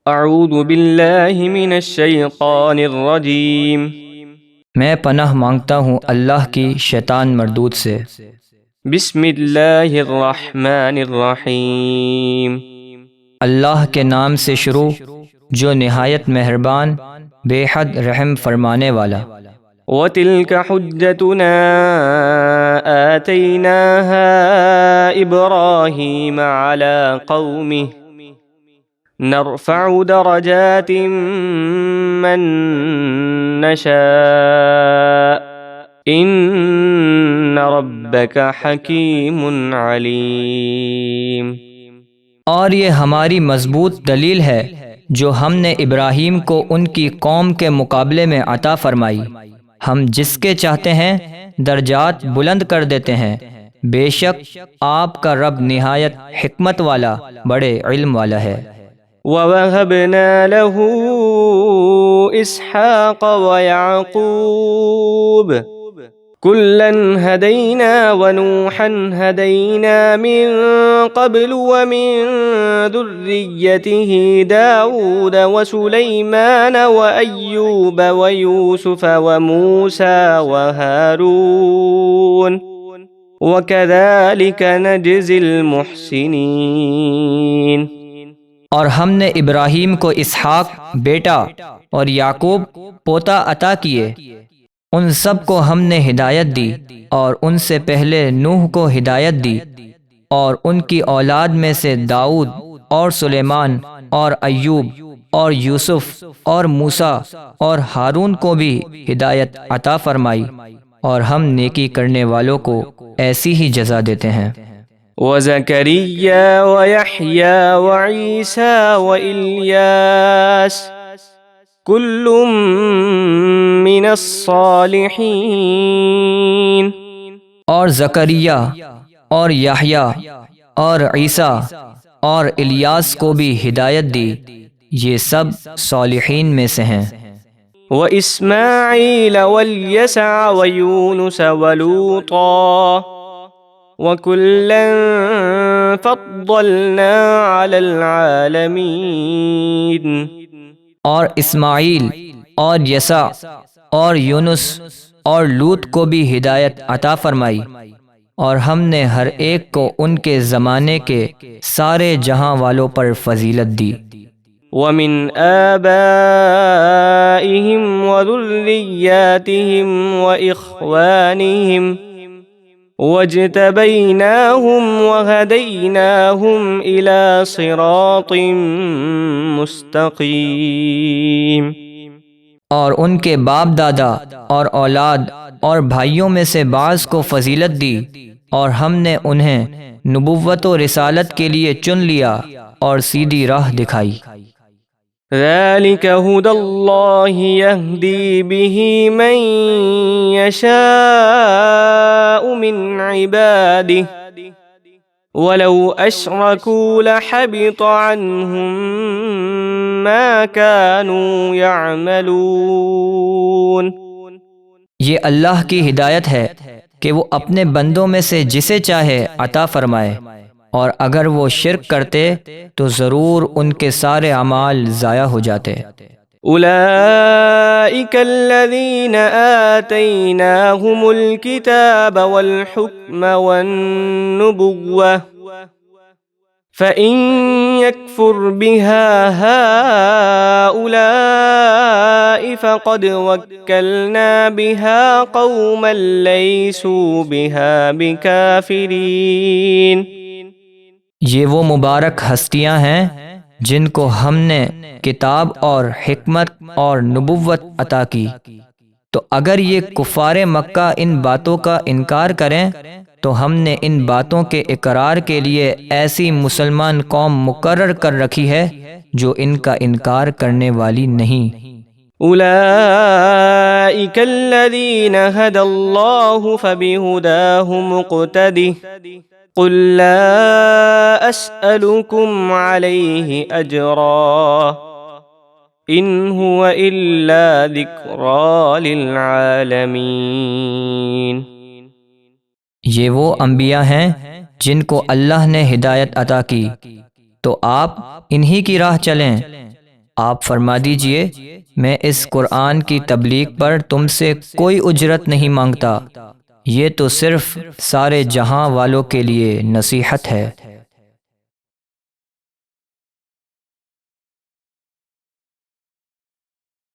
اعوذ باللہ من الشیطان الرجیم میں پناہ مانگتا ہوں اللہ کی شیطان مردود سے۔ بسم اللہ الرحمن الرحیم اللہ کے نام سے شروع جو نہایت مہربان بے حد رحم فرمانے والا۔ وَتِلْكَ حُجَّتُنَا آتَيْنَاهَا إِبْرَاهِيمَ عَلَى قَوْمِهِ نَرْفَعُ دَرَجَاتٍ مَّن نَّشَاءُ إِنَّ رَبَّكَ حَكِيمٌ عَلِيمٌ۔ اور یہ ہماری مضبوط دلیل ہے جو ہم نے ابراہیم کو ان کی قوم کے مقابلے میں عطا فرمائی۔ ہم جس کے چاہتے ہیں درجات بلند کر دیتے ہیں، بے شک آپ کا رب نہایت حکمت والا بڑے علم والا ہے۔ وَوَهَبْنَا لَهُ إِسْحَاقَ وَيَعْقُوبَ كُلًّا هَدَيْنَا وَنُوحًا هَدَيْنَا مِن قَبْلُ وَمِن ذُرِّيَّتِهِ دَاوُودَ وَسُلَيْمَانَ وَأَيُّوبَ وَيُوسُفَ وَمُوسَى وَهَارُونَ وَكَذَلِكَ نَجْزِي الْمُحْسِنِينَ۔ اور ہم نے ابراہیم کو اسحاق بیٹا اور یعقوب پوتا عطا کیے، ان سب کو ہم نے ہدایت دی، اور ان سے پہلے نوح کو ہدایت دی، اور ان کی اولاد میں سے داؤد اور سلیمان اور ایوب اور یوسف اور موسیٰ اور ہارون کو بھی ہدایت عطا فرمائی، اور ہم نیکی کرنے والوں کو ایسی ہی جزا دیتے ہیں۔ وَزَكَرِيَّا وَيَحْيَا وَعِيسَى وَإِلْيَاسَ كُلٌّ مِّنَ الصَّالِحِينَ۔ اور زکریا اور یحییٰ اور عیسیٰ اور الیاس کو بھی ہدایت دی، یہ سب صالحین میں سے ہیں۔ وَإِسْمَاعِيلَ وَالْيَسَعَ وَيُونُسَ وَلُوطًا وَكُلًّا فَضَّلْنَا عَلَى الْعَالَمِينَ۔ اور اسماعیل اور یسع اور یونس اور لوط کو بھی ہدایت عطا فرمائی، اور ہم نے ہر ایک کو ان کے زمانے کے سارے جہاں والوں پر فضیلت دی۔ وَمِنْ آبَائِهِمْ وَذُرِّيَّاتِهِمْ وَإِخْوَانِهِمْ وَاجْتَبَيْنَاهُمْ وَهَدَيْنَاهُمْ إِلَى صِرَاطٍ مُسْتَقِيمٍ۔ اور ان کے باپ دادا اور اولاد اور بھائیوں میں سے بعض کو فضیلت دی، اور ہم نے انہیں نبوت و رسالت کے لیے چن لیا اور سیدھی راہ دکھائی۔ ذَلِكَ هُدَى اللَّهِ يَهْدِي بِهِ مَن يَشَاءُ مِنْ عِبَادِهِ وَلَوْ أَشْرَكُوا لَحَبِطَ عَنْهُمْ مَا كَانُوا يَعْمَلُونَ۔ یہ اللہ کی ہدایت ہے کہ وہ اپنے بندوں میں سے جسے چاہے عطا فرمائے، اور اگر وہ شرک کرتے تو ضرور ان کے سارے اعمال ضائع ہو جاتے۔ أولئك الذين آتيناهم الكتاب والحكم والنبوة فإن يكفر بها هؤلاء فقد وكلنا بها قوما ليسوا بها بكافرين۔ یہ وہ مبارک ہستیاں ہیں جن کو ہم نے کتاب اور حکمت اور نبوت عطا کی، تو اگر یہ کفار مکہ ان باتوں کا انکار کریں تو ہم نے ان باتوں کے اقرار کے لیے ایسی مسلمان قوم مقرر کر رکھی ہے جو ان کا انکار کرنے والی نہیں۔ أولئك الذين هدى الله فبهداه مقتده قل لا أسألكم عليه أجرا إن هو إلا ذكرى للعالمين۔ یہ وہ انبیاء ہیں جن کو اللہ نے ہدایت عطا کی، تو آپ انہی کی راہ چلیں، آپ فرما دیجئے میں اس قرآن کی تبلیغ پر تم سے کوئی اجرت نہیں مانگتا، یہ تو صرف سارے جہاں والوں کے لیے نصیحت ہے۔